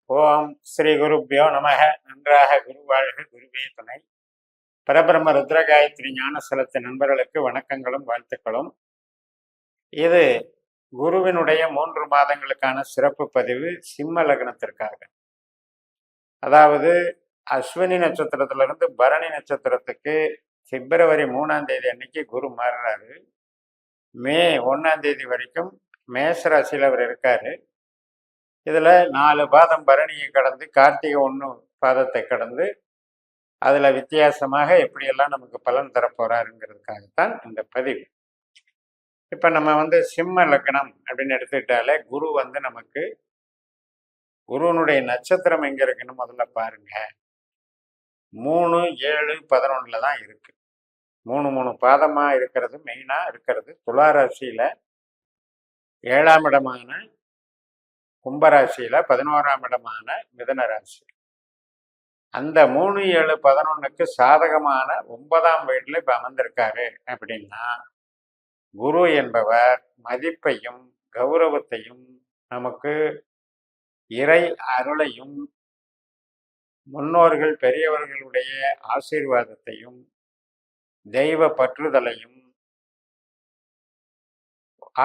ஓம் ஸ்ரீ குருப்பியோ நமக. நன்றாக குரு வாழ்க, குருவே துணை. பரபிரம்ம ருத்ர காயத்ரி ஞானசலத்து நண்பர்களுக்கு வணக்கங்களும் வாழ்த்துக்களும். இது குருவினுடைய 3 மாதங்களுக்கான சிறப்பு பதிவு சிம்ம லக்னத்திற்காக. அதாவது அஸ்வினி நட்சத்திரத்திலிருந்து பரணி நட்சத்திரத்துக்கு பிப்ரவரி 3ஆம் தேதி அன்னைக்கு குரு மாறுறாரு. மே 1ஆம் தேதி வரைக்கும் மேச ராசியில் அவர் இருக்காரு. இதில் 4 பாதம் பரணியை கடந்து கார்த்திகை 1 பாதத்தை கடந்து அதில் வித்தியாசமாக எப்படியெல்லாம் நமக்கு பலன் தரப்போறாருங்கிறதுக்காகத்தான் இந்த பதிவு. இப்போ நம்ம சிம்ம லக்னம் அப்படின்னு எடுத்துக்கிட்டாலே குரு நமக்கு குருவனுடைய நட்சத்திரம் எங்கே இருக்குன்னு முதல்ல பாருங்க. 3, 7, 11 தான் இருக்கு. 3 பாதமாக இருக்கிறது மெயினாக இருக்கிறது. துளாராசியில் 7ஆம் இடமான கும்பராசியில் 11ஆம் இடமான மிதன ராசி. அந்த 3, 7, 11க்கு சாதகமான 9ஆம் வீட்டில் இப்போ அமர்ந்திருக்காரு. அப்படின்னா குரு என்பவர் மதிப்பையும் கௌரவத்தையும் நமக்கு இறை அருளையும் முன்னோர்கள் பெரியவர்களுடைய ஆசீர்வாதத்தையும் தெய்வ பற்றுதலையும்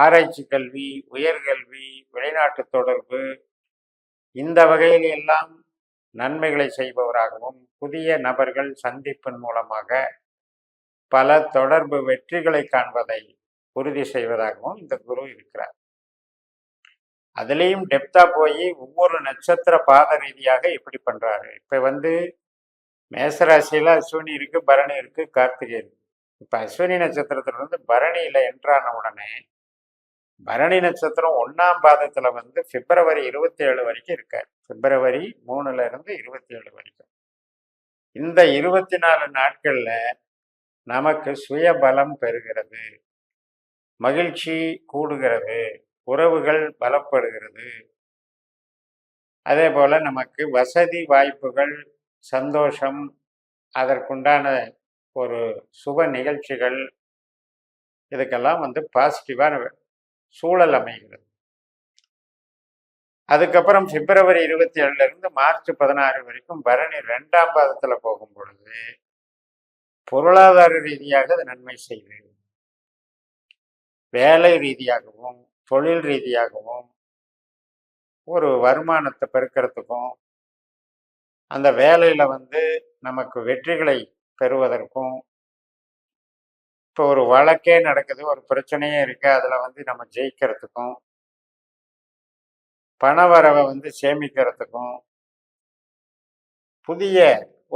ஆராய்ச்சி கல்வி, உயர்கல்வி, வெளிநாட்டு தொடர்பு இந்த வகையில் எல்லாம் நன்மைகளை செய்பவராகவும் புதிய நபர்கள் சந்திப்பின் மூலமாக பல தொடர்பு வெற்றிகளை காண்பதை உறுதி செய்வதாகவும் இந்த குரு இருக்கிறார். அதுலேயும் டெப்தா போய் ஒவ்வொரு நட்சத்திர பாத ரீதியாக எப்படி பண்றாரு. இப்போ மேசராசியில் அஸ்வினி இருக்கு, பரணி இருக்கு, கார்த்திகை இருக்கு. இப்போ அஸ்வினி நட்சத்திரத்திலிருந்து பரணியில் என்ட்ரான உடனே பரணி நட்சத்திரம் 1ஆம் பாதத்தில் பிப்ரவரி 27 வரைக்கும் இருக்கார். பிப்ரவரி 3ல இருந்து 27 வரைக்கும். இந்த 24 நாட்கள்ல நமக்கு சுய பலம் பெறுகிறது, மகிழ்ச்சி கூடுகிறது, உறவுகள் பலப்படுகிறது. அதே போல நமக்கு வசதி வாய்ப்புகள், சந்தோஷம், அதற்குண்டான ஒரு சுப நிகழ்ச்சிகள், இதுக்கெல்லாம் பாசிட்டிவான சூழல் அமைகிறது. அதுக்கப்புறம் பிப்ரவரி 27ல இருந்து மார்ச் 16 வரைக்கும் பரணி 2ஆம் பாதத்துல போகும் பொழுது பொருளாதார ரீதியாக அது நன்மை செய்து, வேலை ரீதியாகவும் தொழில் ரீதியாகவும் ஒரு வருமானத்தை பெருக்கிறதுக்கும், அந்த வேலையில நமக்கு வெற்றிகளை பெறுவதற்கும், இப்போ ஒரு வழக்கே நடக்குது, ஒரு பிரச்சனையே இருக்கு, அதுல நம்ம ஜெயிக்கிறதுக்கும், பண வரவை சேமிக்கிறதுக்கும், புதிய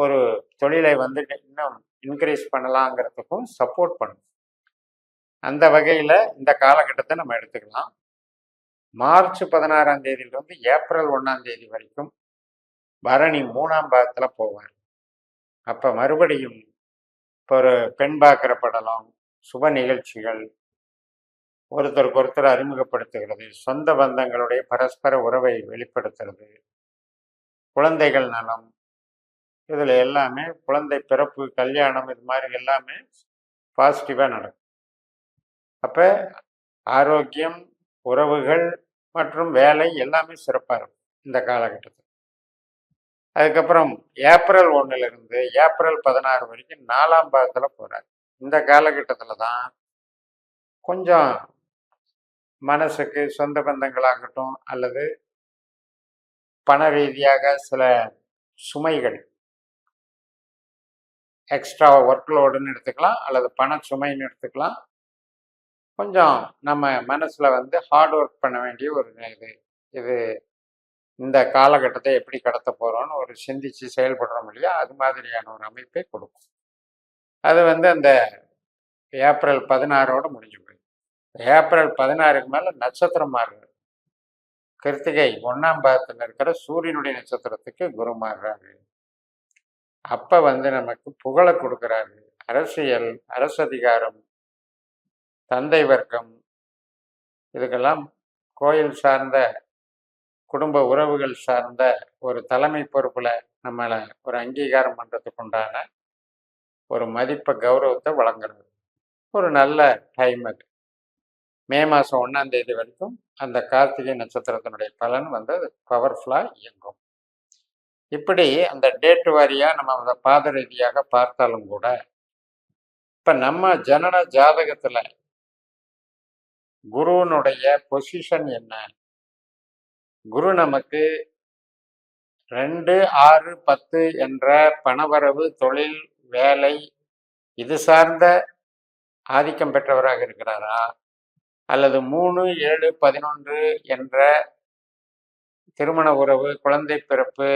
ஒரு தொழிலை இன்னும் இன்க்ரீஸ் பண்ணலாங்கிறதுக்கும் சப்போர்ட் பண்ணும். அந்த வகையில இந்த காலகட்டத்தை நம்ம எடுத்துக்கலாம். மார்ச் 16ஆம் தேதியிலிருந்து ஏப்ரல் 1ஆம் தேதி வரைக்கும் பரணி 3ஆம் பாதத்துல போவார். அப்ப மறுபடியும் இப்போ ஒரு பெண் பார்க்கிற படலம், சுப நிகழ்ச்சிகள், ஒருத்தருக்கு ஒருத்தர் அறிமுகப்படுத்துகிறது, சொந்த பந்தங்களுடைய பரஸ்பர உறவை வெளிப்படுத்துறது, குழந்தைகள் நலம், இதில் எல்லாமே குழந்தை பிறப்பு, கல்யாணம், இது மாதிரி எல்லாமே பாசிட்டிவாக நடக்கும். அப்போ ஆரோக்கியம், உறவுகள் மற்றும் வேலை எல்லாமே சிறப்பாக இருக்கும் இந்த காலகட்டத்தில். அதுக்கப்புறம் ஏப்ரல் 1ல இருந்து ஏப்ரல் 16 வரைக்கும் 4ஆம் பாதத்தில் போகிறார். இந்த காலகட்டத்தில் தான் கொஞ்சம் மனசுக்கு சொந்த பந்தங்களாகட்டும் அல்லது பண ரீதியாக சில சுமைகள், எக்ஸ்ட்ரா ஒர்க்லோடுன்னு எடுத்துக்கலாம் அல்லது பண சுமைன்னு எடுத்துக்கலாம், கொஞ்சம் நம்ம மனசில் ஹார்ட் ஒர்க் பண்ண வேண்டிய ஒரு இது இந்த காலகட்டத்தை எப்படி கடத்த போகிறோன்னு ஒரு சிந்திச்சு செயல்படுறோம் இல்லையா, அது மாதிரியான ஒரு அமைப்பை கொடுக்கும். அது அந்த ஏப்ரல் 16ஓடு முடிஞ்சு போயிடும். ஏப்ரல் 16க்கு மேலே நட்சத்திரம் மாறுறாரு. கிருத்திகை 1ஆம் பாதத்தில் இருக்கிற சூரியனுடைய நட்சத்திரத்துக்கு குரு மாறுறாரு. அப்போ நமக்கு புகழை கொடுக்குறாரு. அரசியல், அரசதிகாரம், தந்தை வர்க்கம், இதுக்கெல்லாம் கோயில் சார்ந்த குடும்ப உறவுகள் சார்ந்த ஒரு தலைமை பொறுப்பில் நம்மளை ஒரு அங்கீகாரம் பண்ணுறதுக்கு உண்டான ஒரு மதிப்பை, கௌரவத்தை வழங்குறது ஒரு நல்ல டைம் அது. மே மாதம் 1ஆம் தேதி வரைக்கும் அந்த கார்த்திகை நட்சத்திரத்தினுடைய பலன் அது பவர்ஃபுல்லாக இயங்கும். இப்படி அந்த டேட் வாரியா நம்ம அந்த பாத ரீதியாக பார்த்தாலும் கூட இப்ப நம்ம ஜனன ஜாதகத்துல குருவினுடைய பொசிஷன் என்ன? குரு நமக்கு 2, 6, 10 என்ற பணவரவு, தொழில், வேலை இது சார்ந்த ஆதிக்கம் பெற்றவராக இருக்கிறாரா, அல்லது 3, 7, 11 என்ற திருமண உறவு, குழந்தை பிறப்பு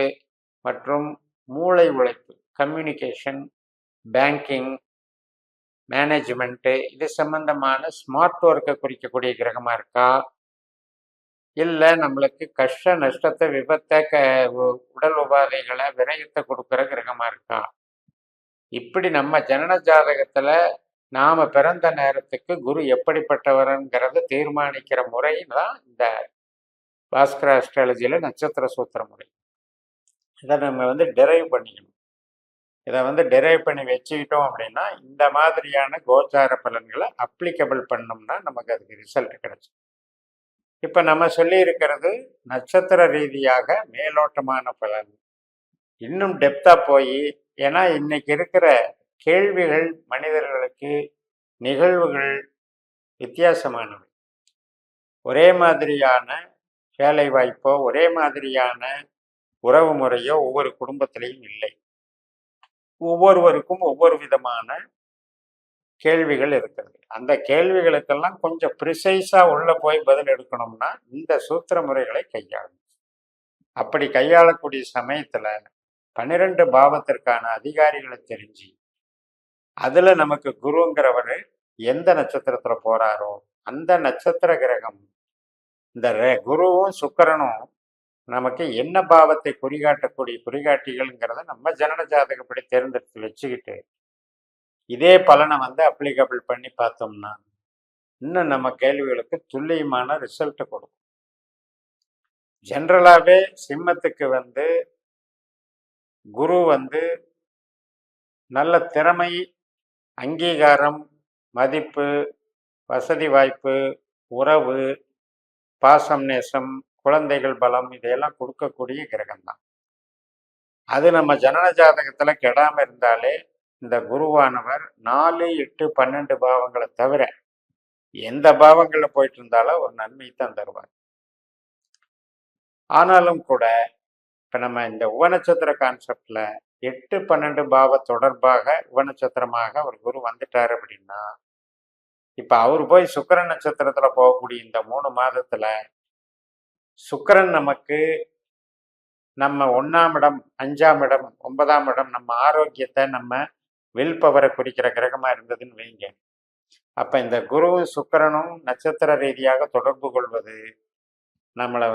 மற்றும் மூளை உழைப்பு, கம்யூனிகேஷன், பேங்கிங், மேனேஜ்மெண்ட் இது சம்பந்தமான ஸ்மார்ட் ஒர்க்கை குறிக்கக்கூடிய கிரகமா இருக்கா, இல்ல நம்மளுக்கு கஷ்ட நஷ்டத்தை, விபத்தை, உடல் உபாதைகளை, விரயத்தை கொடுக்கிற கிரகமா இருக்கா? இப்படி நம்ம ஜனன ஜாதகத்துல நாம பிறந்த நேரத்துக்கு குரு எப்படிப்பட்டவருங்கிறத தீர்மானிக்கிற முறை தான் இந்த பாஸ்கர அஸ்ட்ராலஜியில நட்சத்திர சூத்திர முறை. இதை நம்ம டெரைவ் பண்ணிக்கணும். இதை டெரைவ் பண்ணி வச்சுக்கிட்டோம் அப்படின்னா இந்த மாதிரியான கோச்சார பலன்களை அப்ளிகபிள் பண்ணோம்னா நமக்கு அதுக்கு ரிசல்ட் கிடைச்சு. இப்ப நம்ம சொல்லி இருக்கிறது நட்சத்திர ரீதியாக மேலோட்டமான பலன். இன்னும் டெப்தா போய், ஏன்னா இன்னைக்கு இருக்கிற கேள்விகள் மனிதர்களுக்கு, நிகழ்வுகள் வித்தியாசமானவை. ஒரே மாதிரியான வேலை வாய்ப்போ, ஒரே மாதிரியான உறவு முறையோ ஒவ்வொரு குடும்பத்திலையும் இல்லை. ஒவ்வொருவருக்கும் ஒவ்வொரு விதமான கேள்விகள் இருக்கிறது. அந்த கேள்விகளுக்கெல்லாம் கொஞ்சம் ப்ரிசைஸா உள்ள போய் பதில் எடுக்கணும்னா இந்த சூத்திர முறைகளை கையாளணும். அப்படி கையாளக்கூடிய சமயத்துல 12 பாவத்திற்கான அதிகாரிகளை தெரிஞ்சு அதுல நமக்கு குருங்கிறவர் எந்த நட்சத்திரத்துல போறாரோ அந்த நட்சத்திர கிரகம், இந்த குருவும் சுக்கிரனும் நமக்கு என்ன பாவத்தை குறிகாட்டக்கூடிய குறிகாட்டிகள்ங்கிறத நம்ம ஜனன ஜாதகப்படி தேர்ந்தெடுத்து வச்சுக்கிட்டு இதே பலனை அப்ளிகபிள் பண்ணி பார்த்தோம்னா இன்னும் நம்ம கேள்விகளுக்கு துல்லியமான ரிசல்ட் கொடுக்கும். ஜென்ரலாகவே சிம்மத்துக்கு குரு நல்ல திறமை, அங்கீகாரம், மதிப்பு, வசதி வாய்ப்பு, உறவு, பாசம், நேசம், குழந்தைகள் பலம் இதையெல்லாம் கொடுக்கக்கூடிய கிரகம்தான். அது நம்ம ஜனன ஜாதகத்துல கெடாம இருந்தாலே இந்த குருவானவர் 4, 8, 12 பாவங்களை தவிர எந்த பாவங்கள்ல போயிட்டு இருந்தாலும் ஒரு நன்மை தான் தருவார். ஆனாலும் கூட இப்ப நம்ம இந்த உபநட்சத்திர கான்செப்ட்ல 8, 12 பாவ தொடர்பாக உபநட்சத்திரமாக ஒரு குரு வந்துட்டாரு அப்படின்னா, இப்ப அவர் போய் சுக்கிரன் நட்சத்திரத்துல போகக்கூடிய இந்த 3 மாதத்துல சுக்கிரன் நமக்கு நம்ம 1ஆம் இடம், 5ஆம் இடம், 9ஆம் இடம் நம்ம ஆரோக்கியத்தை, நம்ம வில் பவரை குறிக்கிற கிரகமா இருந்ததுன்னு வைங்க. அப்ப இந்த குருவும் சுக்கிரனும் நட்சத்திர ரீதியாக தொடர்பு கொள்வது நம்மளை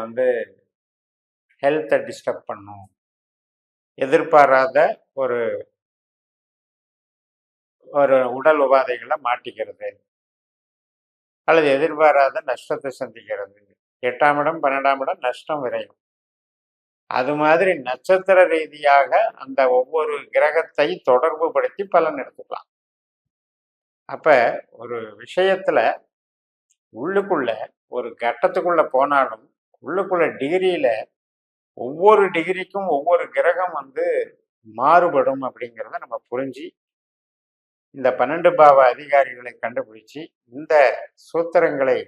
ஹெல்த்தை டிஸ்டர்ப் பண்ணும். எதிர்பாராத ஒரு ஒரு உடல் உபாதைகளை மாட்டிக்கிறது அல்லது எதிர்பாராத நஷ்டத்தை சந்திக்கிறது. 8ஆம் இடம், 12ஆம் இடம் நஷ்டம், விரையும். அது மாதிரி நட்சத்திர ரீதியாக அந்த ஒவ்வொரு கிரகத்தை தொடர்பு படுத்தி பலன் எடுத்துக்கலாம். அப்ப ஒரு விஷயத்துல உள்ளுக்குள்ள ஒரு கட்டத்துக்குள்ள போனாலும் உள்ளுக்குள்ள டிகிரியில ஒவ்வொரு டிகிரிக்கும் ஒவ்வொரு கிரகம் மாறுபடும் அப்படிங்கிறத நம்ம புரிஞ்சு இந்த 12 பாவ அதிகாரிகளை கண்டுபிடிச்சு இந்த சூத்திரங்களை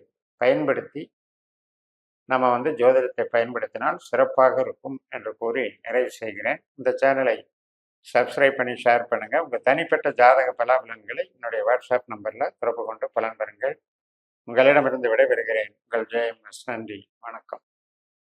பயன்படுத்தி நம்ம ஜோதிடத்தை பயன்படுத்தினால் சிறப்பாக இருக்கும் என்று கூறி நிறைவு செய்கிறேன். இந்த சேனலை சப்ஸ்கிரைப் பண்ணி ஷேர் பண்ணுங்க. உங்க தனிப்பட்ட ஜாதக பலாபலன்களை என்னுடைய வாட்ஸ்அப் நம்பர்ல தொடர்பு கொண்டு பலன் பெறுங்கள். உங்களிடமிருந்து விடைபெறுகிறேன். உங்கள் ஜெயம். நன்றி, வணக்கம்.